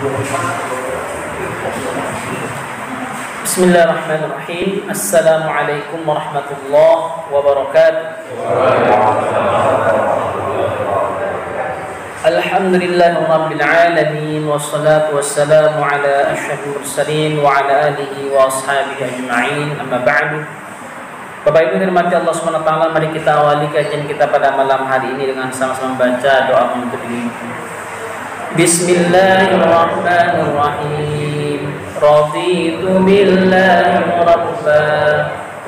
Bismillahirrahmanirrahim. Assalamualaikum warahmatullahi wabarakatuh. Alhamdulillahirabbil alamin wassalatu wassalamu ala asyrafil mursalin wa ala alihi wa ashabihi ajma'in. Amma ba'du. Bapak Ibu dirahmati Allah Subhanahu wa taala, mari kita awali kajian kita pada malam hari ini dengan sama-sama membaca doa penutup ini. Bismillahirrahmanirrahim. Raditu billahi rabba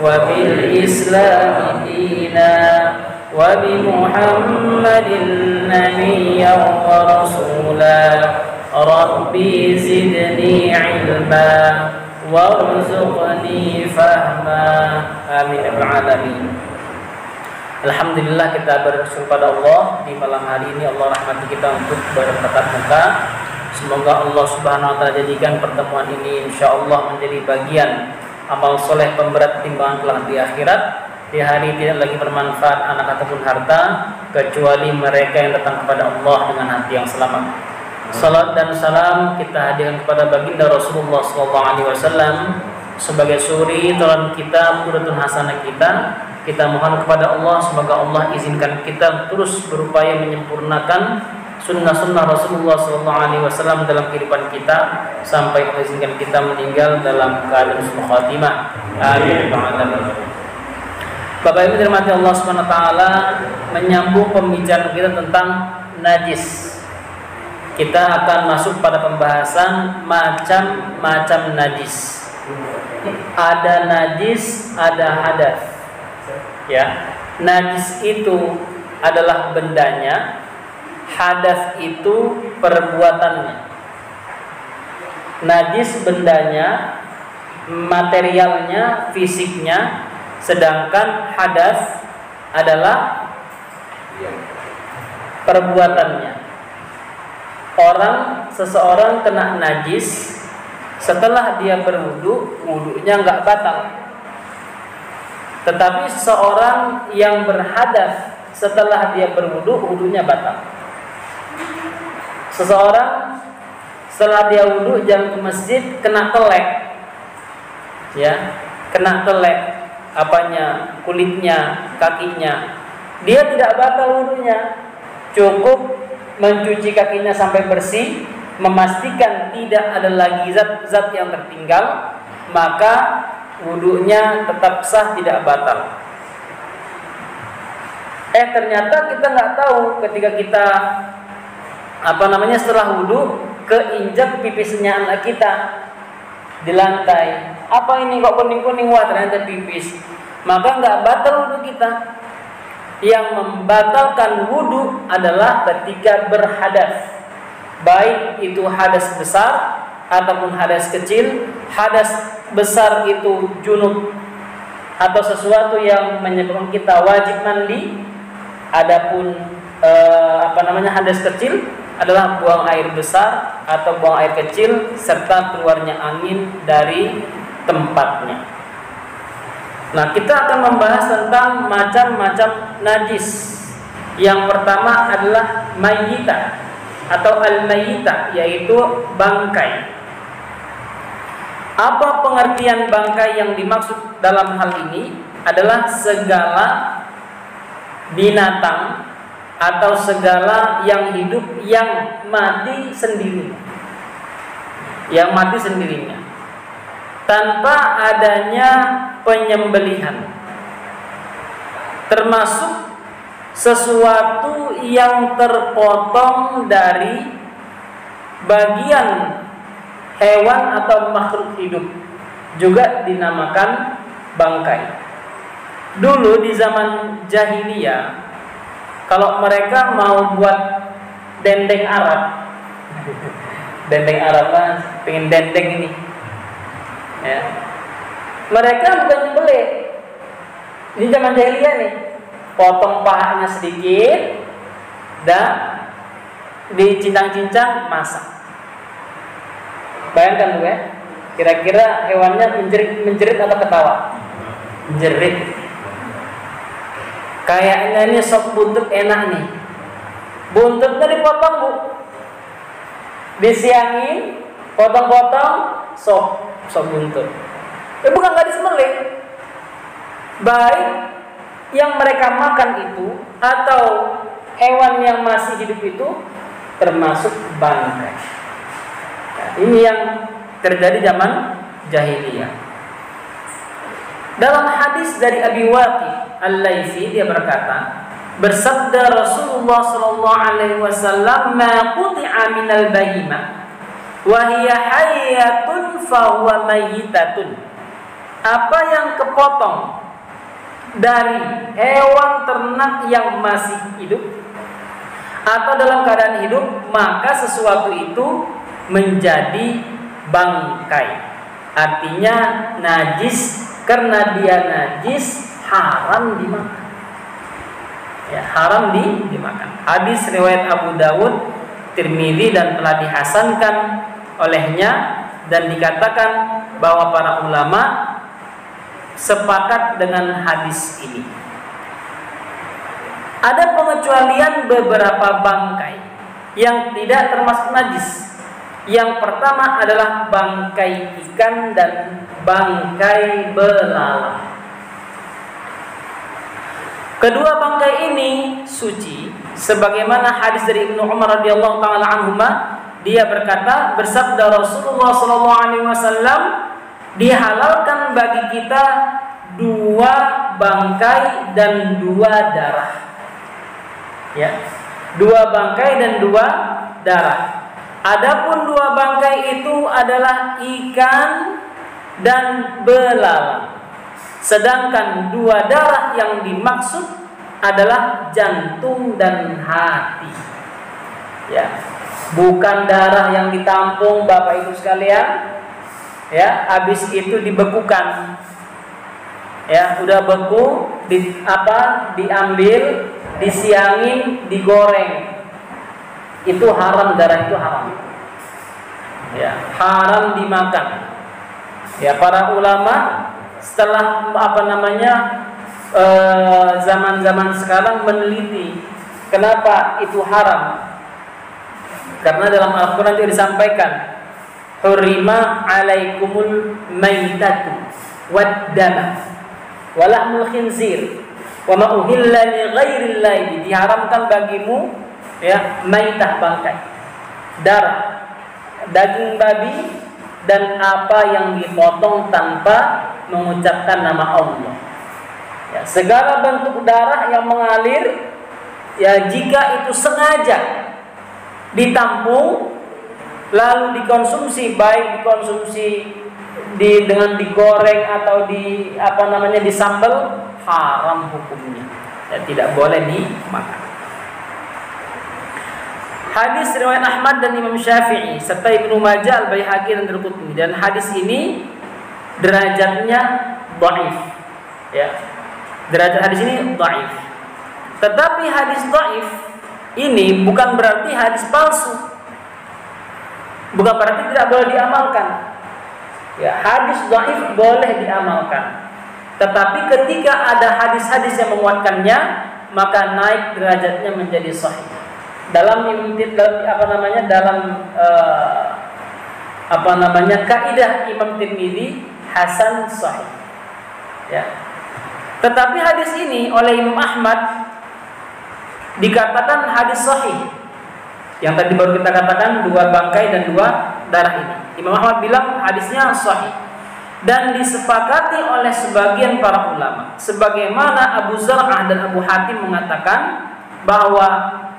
wa bil islami dina wa bi Muhammadin nabiyyan wa rasula. Rabbi zidni ilma warzuqni fahma. Amin ya rabbal alamin. Alhamdulillah, kita bersyukur pada Allah di malam hari ini. Allah rahmati kita untuk bertatap muka. Semoga Allah Subhanahu wa taala jadikan pertemuan ini insyaallah menjadi bagian amal soleh pemberat timbangan kelak di akhirat. Di hari tidak lagi bermanfaat anak ataupun harta kecuali mereka yang datang kepada Allah dengan hati yang selamat. Salat dan salam kita hadirkan kepada baginda Rasulullah SAW sebagai suri teladan kita, qudwatun hasanah kita. Kita mohon kepada Allah semoga Allah izinkan kita terus berupaya menyempurnakan sunnah-sunnah Rasulullah SAW dalam kehidupan kita sampai Allah izinkan kita meninggal dalam keadaan husnul khatimah. Amin. Bapak Ibu dirahmati Allah Subhanahu wa taala, menyambung pembicaraan kita tentang najis. Kita akan masuk pada pembahasan macam-macam najis. Ada najis, ada hadas. Ya, najis itu adalah bendanya, hadas itu perbuatannya. Najis bendanya, materialnya, fisiknya, sedangkan hadas adalah perbuatannya. Seseorang kena najis setelah dia berwudu, wudunya nggak batal. Tetapi seseorang yang berhadas setelah dia berwudu, wudunya batal. Seseorang setelah dia wudu jalan ke masjid kena telek, ya, kena telek, apanya, kulitnya, kakinya, dia tidak batal wudunya, cukup mencuci kakinya sampai bersih, memastikan tidak ada lagi zat-zat yang tertinggal, maka wudunya tetap sah, tidak batal. Ternyata kita nggak tahu ketika kita setelah wudu keinjak pipisnya anak kita di lantai. Apa ini kok kuning-kuning? Wah, ternyata pipis. Maka nggak batal wudu kita. Yang membatalkan wudu adalah ketika berhadas, baik itu hadas besar ataupun hadas kecil. Hadas besar itu junub atau sesuatu yang menyebabkan kita wajib mandi. Adapun hadas kecil adalah buang air besar atau buang air kecil serta keluarnya angin dari tempatnya. Nah, kita akan membahas tentang macam-macam najis. Yang pertama adalah mayyitah atau al-mayyitah, yaitu bangkai. Apa pengertian bangkai yang dimaksud dalam hal ini? Adalah segala binatang atau segala yang hidup yang mati sendirinya. Yang mati sendirinya tanpa adanya penyembelihan, termasuk sesuatu yang terpotong dari bagian hewan atau makhluk hidup juga dinamakan bangkai. Dulu di zaman jahiliyah, kalau mereka mau buat dendeng Arab, dendeng Arab kan, pengen dendeng ini, ya, mereka bukan nyembelih. Ini zaman jahiliyah nih, potong pahanya sedikit, dan dicincang-cincang masak. Bayangkan tuh ya, kira-kira hewannya menjerit atau ketawa? Menjerit. Kayaknya ini sop buntut enak nih. Buntutnya dipotong, Bu. disiangin, potong-potong, sop buntut. Bukan nggak disembelih. Baik yang mereka makan itu atau hewan yang masih hidup itu termasuk bangkai. Nah, ini yang terjadi zaman jahiliyah. Dalam hadis dari Abi Waqi Al-Laitsi dia berkata, bersabda Rasulullah sallallahu alaihi wasallam, "Ma quti'a minal bahimah wa hiya hayyatun fa huwa mayyitatun." Apa yang kepotong dari hewan ternak yang masih hidup atau dalam keadaan hidup, maka sesuatu itu menjadi bangkai. Artinya najis, karena dia najis haram dimakan. Ya, haram dimakan. Hadis riwayat Abu Dawud, Tirmidzi dan telah dihasankan olehnya, dan dikatakan bahwa para ulama sepakat dengan hadis ini. Ada pengecualian beberapa bangkai yang tidak termasuk najis. Yang pertama adalah bangkai ikan dan bangkai belalang. Kedua bangkai ini suci, sebagaimana hadis dari Ibnu Umar radhiyallahu taala anhuma, dia berkata, bersabda Rasulullah sallallahu alaihi wasallam, dihalalkan bagi kita 2 bangkai dan 2 darah. Ya, 2 bangkai dan 2 darah. Adapun 2 bangkai itu adalah ikan dan belalang. Sedangkan 2 darah yang dimaksud adalah jantung dan hati. Ya, bukan darah yang ditampung Bapak Ibu sekalian. Ya, habis itu dibekukan. Ya, udah beku, diambil, disiangin, digoreng. Itu haram, darah itu haram. Ya, haram dimakan. Ya, para ulama setelah zaman-zaman sekarang meneliti kenapa itu haram. Karena dalam Al-Qur'an itu disampaikan, hurrima alaikumul maitatu wad-dama wa lahmul khinzir wa ma uhilla li ghairillahi, diharamkan bagimu ya maitah, bangkai, darah, daging babi, dan apa yang dipotong tanpa mengucapkan nama Allah. Ya, segala bentuk darah yang mengalir, ya jika itu sengaja ditampung lalu dikonsumsi, baik dikonsumsi dengan digoreng atau disambal, haram hukumnya. Ya, tidak boleh dimakan. Hadis riwayat Ahmad dan Imam Syafi'i serta Ibnu Majah, Al-Baihaqi dan Al-Qutni, dan hadis ini derajatnya dhaif. Ya. Derajat hadis ini dhaif. Tetapi hadis dhaif ini bukan berarti hadis palsu. Bukan berarti tidak boleh diamalkan. Ya, hadis dhaif boleh diamalkan. Tetapi ketika ada hadis-hadis yang menguatkannya, maka naik derajatnya menjadi sahih. Dalam kaidah Imam Tirmidzi hasan sahih. Ya. Tetapi hadis ini oleh Imam Ahmad dikatakan hadis sahih. Yang tadi baru kita katakan 2 bangkai dan 2 darah ini. Imam Ahmad bilang hadisnya sahih. Dan disepakati oleh sebagian para ulama. Sebagaimana Abu Zar'ah dan Abu Hatim mengatakan bahwa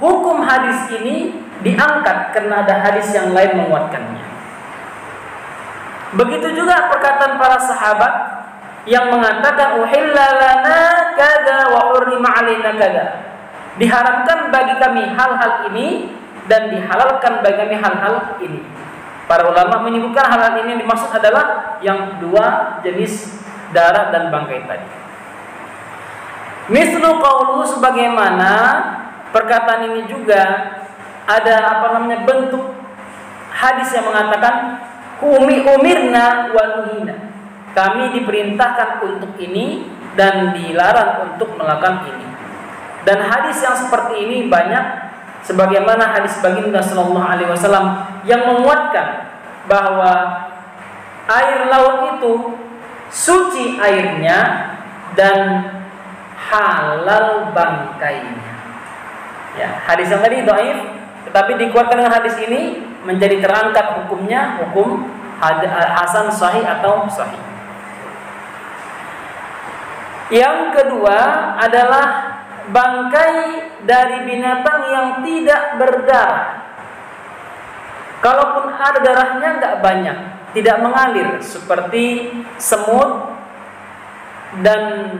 hukum hadis ini diangkat karena ada hadis yang lain menguatkannya. Begitu juga perkataan para sahabat yang mengatakan uhilla lana kada wa hurrima alaina kada. Diharamkan bagi kami hal-hal ini dan dihalalkan bagi kami hal-hal ini. Para ulama menyebutkan hal-hal ini yang dimaksud adalah yang 2 jenis darah dan bangkai tadi. Mislu qauluhu, sebagaimana perkataan ini juga ada bentuk hadis yang mengatakan umirna wa nuhina. Kami diperintahkan untuk ini dan dilarang untuk melakukan ini. Dan hadis yang seperti ini banyak sebagaimana hadis baginda sallallahu alaihi wasallam yang menguatkan bahwa air laut itu suci airnya dan halal bangkainya. Ya, hadis yang tadi dhaif, tetapi dikuatkan dengan hadis ini menjadi terangkat hukumnya, hukum hasan sahih atau sahih. Yang kedua adalah bangkai dari binatang yang tidak berdarah. Kalaupun ada darahnya nggak banyak, tidak mengalir seperti semut dan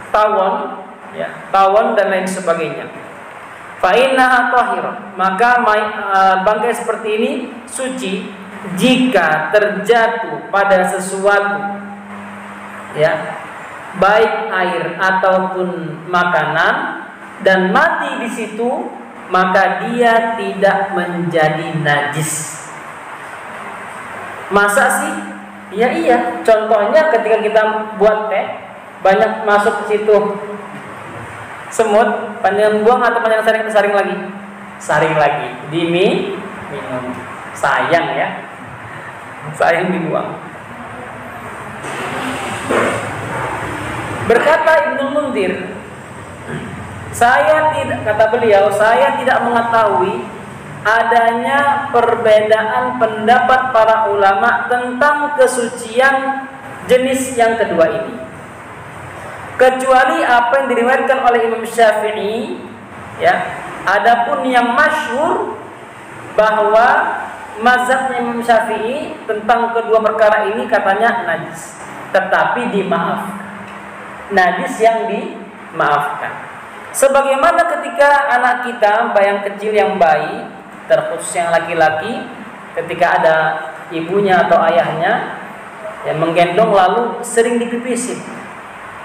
tawon, ya, tawon dan lain sebagainya. Fa innaha thahirah, maka bangkai seperti ini suci jika terjatuh pada sesuatu, ya, baik air ataupun makanan, dan mati di situ, maka dia tidak menjadi najis. Masa sih? Ya iya. Contohnya ketika kita buat teh, banyak masuk ke situ semut, panjang buang atau panjang saring lagi? Saring lagi. Minum. Sayang ya. Sayang dibuang. Berkata Ibnu Munzir, kata beliau, saya tidak mengetahui adanya perbedaan pendapat para ulama tentang kesucian jenis yang kedua ini, kecuali apa yang diriwayatkan oleh Imam Syafi'i, ya. Adapun yang masyhur bahwa mazhabnya Imam Syafi'i tentang kedua perkara ini katanya najis, tetapi dimaafkan. Najis yang dimaafkan. Sebagaimana ketika anak kita, yang kecil, yang bayi, terkhusus yang laki-laki, ketika ada ibunya atau ayahnya yang menggendong lalu sering dipipisin,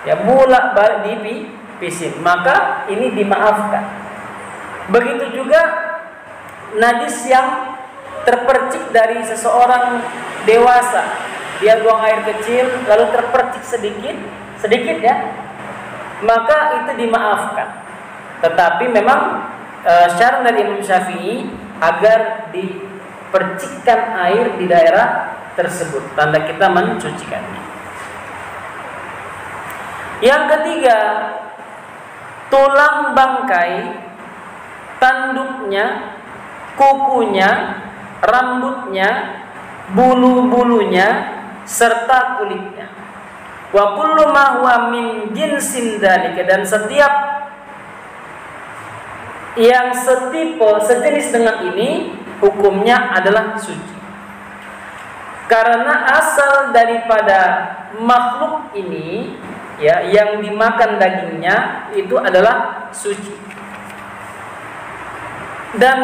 ya, bolak-balik dipipisin, maka ini dimaafkan. Begitu juga najis yang terpercik dari seseorang dewasa, dia buang air kecil lalu terpercik sedikit ya, maka itu dimaafkan. Tetapi memang syarat dari Imam Syafi'i agar dipercikkan air di daerah tersebut, tanda kita mencucikannya. Yang ketiga, tulang bangkai, tanduknya, kukunya, rambutnya, bulu-bulunya, serta kulitnya. Wa kullu ma huwa min jinsin dzalika, dan setiap yang sejenis dengan ini hukumnya adalah suci. Karena asal daripada makhluk ini, ya, yang dimakan dagingnya itu adalah suci. Dan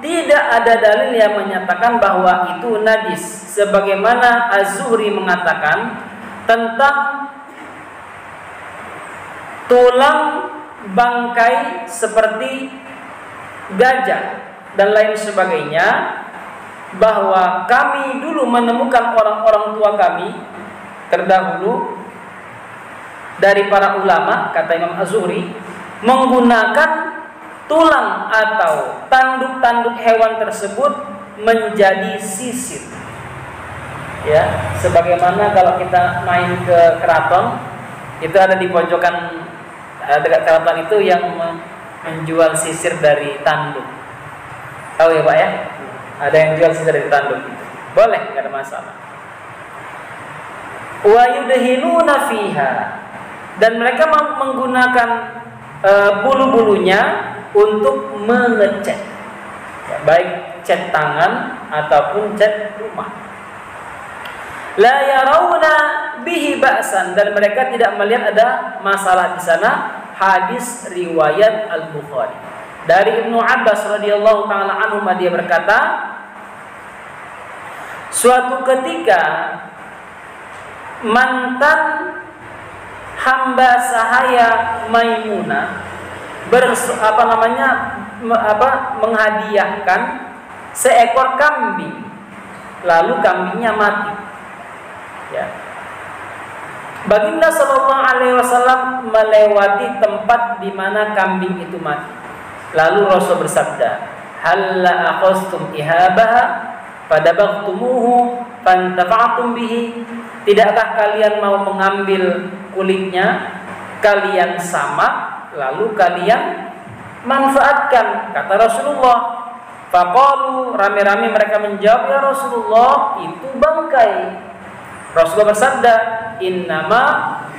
tidak ada dalil yang menyatakan bahwa itu najis, sebagaimana Az-Zuhri mengatakan tentang tulang bangkai seperti gajah dan lain sebagainya, bahwa kami dulu menemukan orang-orang tua kami terdahulu dari para ulama, kata Imam Az-Zuhri, menggunakan tulang atau tanduk-tanduk hewan tersebut menjadi sisir. Ya, sebagaimana kalau kita main ke keraton, itu ada di pojokan dekat keraton itu yang menjual sisir dari tanduk. Tahu ya Pak ya? Ada yang jual sisir dari tanduk itu. Boleh, nggak ada masalah. Wa yudhinuna fiha, dan mereka menggunakan bulu-bulunya untuk mengecat, ya, baik cat tangan ataupun cat rumah. La yarawna bihi ba'san, dan mereka tidak melihat ada masalah di sana. Hadis riwayat Al-Bukhari. Dari Ibnu Abbas radhiyallahu taala anhu, dia berkata, suatu ketika mantan hamba sahaya Maimunah menghadiahkan seekor kambing, lalu kambingnya mati. Ya. Baginda Sallallahu Alaihi Wasallam melewati tempat di mana kambing itu mati. Lalu Rasul bersabda, "Halla aqastum ihabaha fadabahtumuhu fantafa'tum bihi?" Tidakkah kalian mau mengambil kulitnya, kalian samak, lalu kalian manfaatkan? Kata Rasulullah. Faqalu, rame-rame mereka menjawab, "Ya Rasulullah, itu bangkai." Rasulullah bersabda, "Innama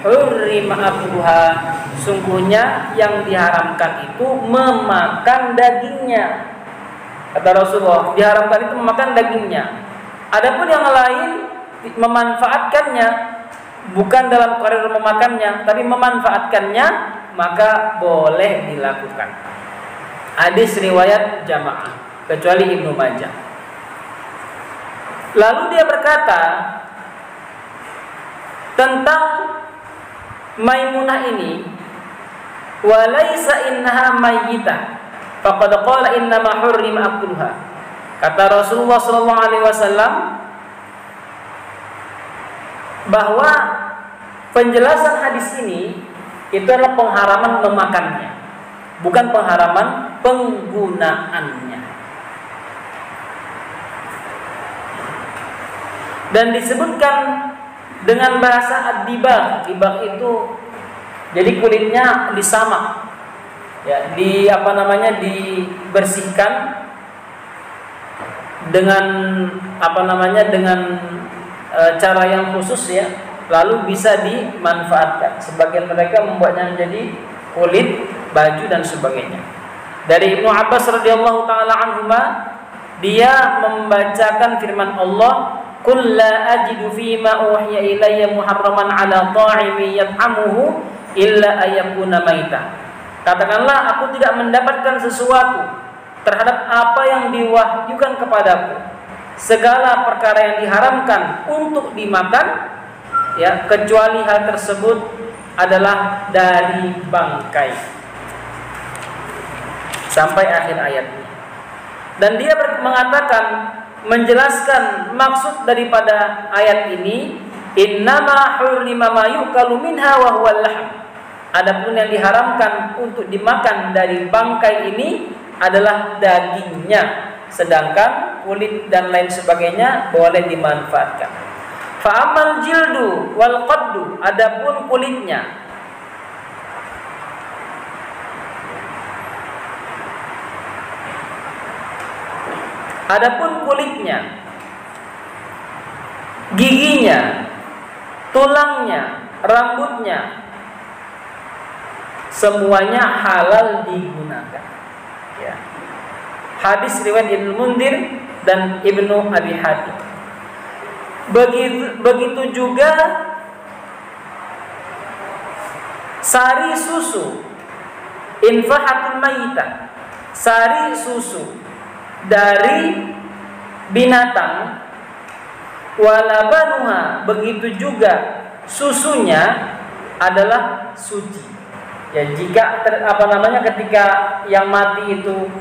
hurrima akluha." Sungguhnya yang diharamkan itu memakan dagingnya. Kata Rasulullah, diharamkan itu memakan dagingnya. Adapun yang lain memanfaatkannya, bukan dalam koridor memakannya, tapi memanfaatkannya, maka boleh dilakukan. Hadis riwayat jamaah, kecuali Ibnu Majah. Lalu dia berkata tentang Maimunah ini, "Walaisa innaha mayyitah, faqad qala innama hurrima akluha." Kata Rasulullah sallallahu alaihi wasallam bahwa penjelasan hadis ini itu adalah pengharaman memakannya, bukan pengharaman penggunaannya. Dan disebutkan dengan bahasa ad-dibagh. Dibagh itu jadi kulitnya disamak, ya, dibersihkan dengan dengan cara yang khusus, ya, lalu bisa dimanfaatkan. Sebagian mereka membuatnya menjadi kulit, baju dan sebagainya. Dari Ibnu Abbas radhiyallahu taala anhuma, dia membacakan firman Allah, "Qul la ajidu fima uhiya ilayya muharraman 'ala ta'imi yat'amuhu illa ayyakuna maitah." Katakanlah, aku tidak mendapatkan sesuatu terhadap apa yang diwahyukan kepadaku, segala perkara yang diharamkan untuk dimakan, ya, kecuali hal tersebut adalah dari bangkai. Sampai akhir ayatnya. Dan dia mengatakan, menjelaskan maksud daripada ayat ini, "Innama hurrima ma yukalu minha wa huwal lahm." Adapun yang diharamkan untuk dimakan dari bangkai ini adalah dagingnya, sedangkan kulit dan lain sebagainya boleh dimanfaatkan. Fa'amal jildu wal qaddu, adapun kulitnya, giginya, tulangnya, rambutnya, semuanya halal digunakan, ya. Hadis riwayat Ibnu Mundir dan Ibnu Abi Hatim. Begitu juga sari susu, infahatul mayyitah, sari susu dari binatang, walabanuha, begitu juga susunya adalah suci. Ya, jika ketika yang mati itu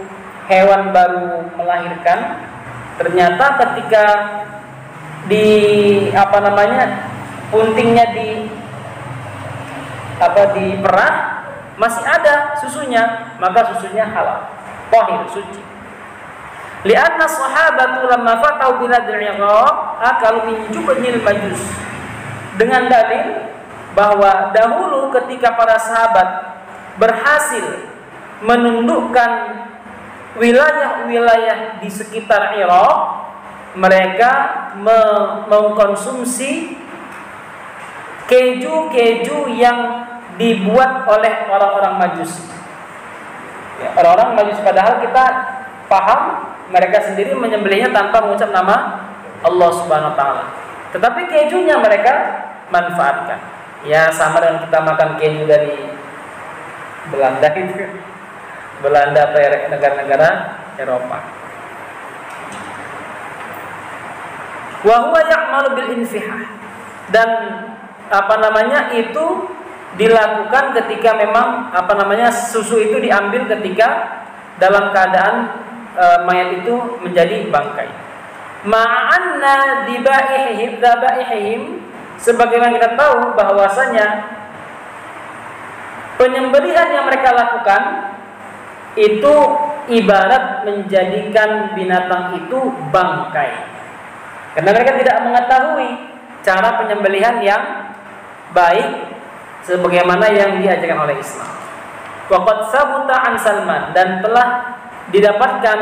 hewan baru melahirkan, ternyata ketika puntingnya diperah masih ada susunya, maka susunya halal, thahir, suci. Lianna sahabatu lamma fatau biladil Iraq akalu min jubnil majus, dengan dalil bahwa dahulu ketika para sahabat berhasil menundukkan wilayah-wilayah di sekitar Irak, mereka mengkonsumsi keju-keju yang dibuat oleh orang-orang Majusi. Ya, orang-orang Majusi, padahal kita paham mereka sendiri menyembelihnya tanpa mengucap nama Allah Subhanahu wa taala. Tetapi kejunya mereka manfaatkan. Ya, sama dengan kita makan keju dari Belanda itu. Belanda atau negara-negara Eropa. Wa huwa ya'malu bil infihah. Dan itu dilakukan ketika memang susu itu diambil ketika dalam keadaan mayat itu menjadi bangkai. Ma'anna dibaihihim, sebagaimana kita tahu bahwasanya penyembelihan yang mereka lakukan itu ibarat menjadikan binatang itu bangkai. Karena mereka tidak mengetahui cara penyembelihan yang baik sebagaimana yang diajarkan oleh Islam. Waqad sabuta an Salman, dan telah didapatkan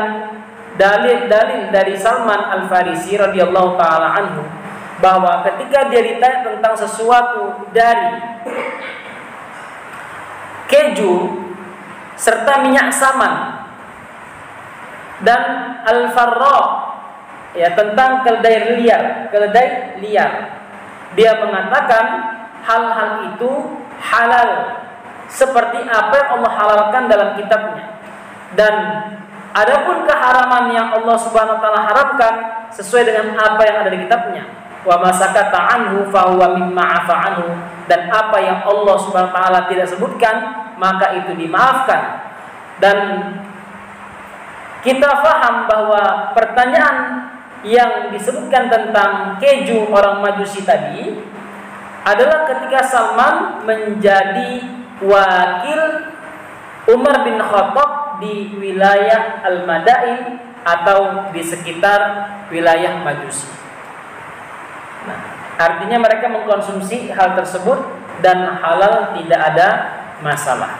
dalil-dalil dari Salman Al-Farisi radhiyallahu taala anhu bahwa ketika dia ditanya tentang sesuatu dari keju serta minyak saman dan al-farra, ya, tentang keledai liar, dia mengatakan hal-hal itu halal seperti apa yang Allah halalkan dalam kitabnya, dan adapun keharaman yang Allah Subhanahu wa taala haramkan sesuai dengan apa yang ada di kitabnya. Wa masakata anhu fa huwa mimma afa anhu, dan apa yang Allah Subhanahu wa taala tidak sebutkan maka itu dimaafkan. Dan kita paham bahwa pertanyaan yang disebutkan tentang keju orang Majusi tadi adalah ketika Salman menjadi wakil Umar bin Khattab di wilayah Al-Madain atau di sekitar wilayah Majusi. Nah, artinya mereka mengkonsumsi hal tersebut dan halal, tidak ada masalah.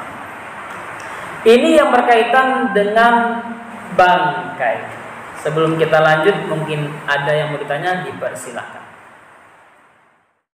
Ini yang berkaitan dengan bangkai. Sebelum kita lanjut, mungkin ada yang mau ditanya, dipersilahkan.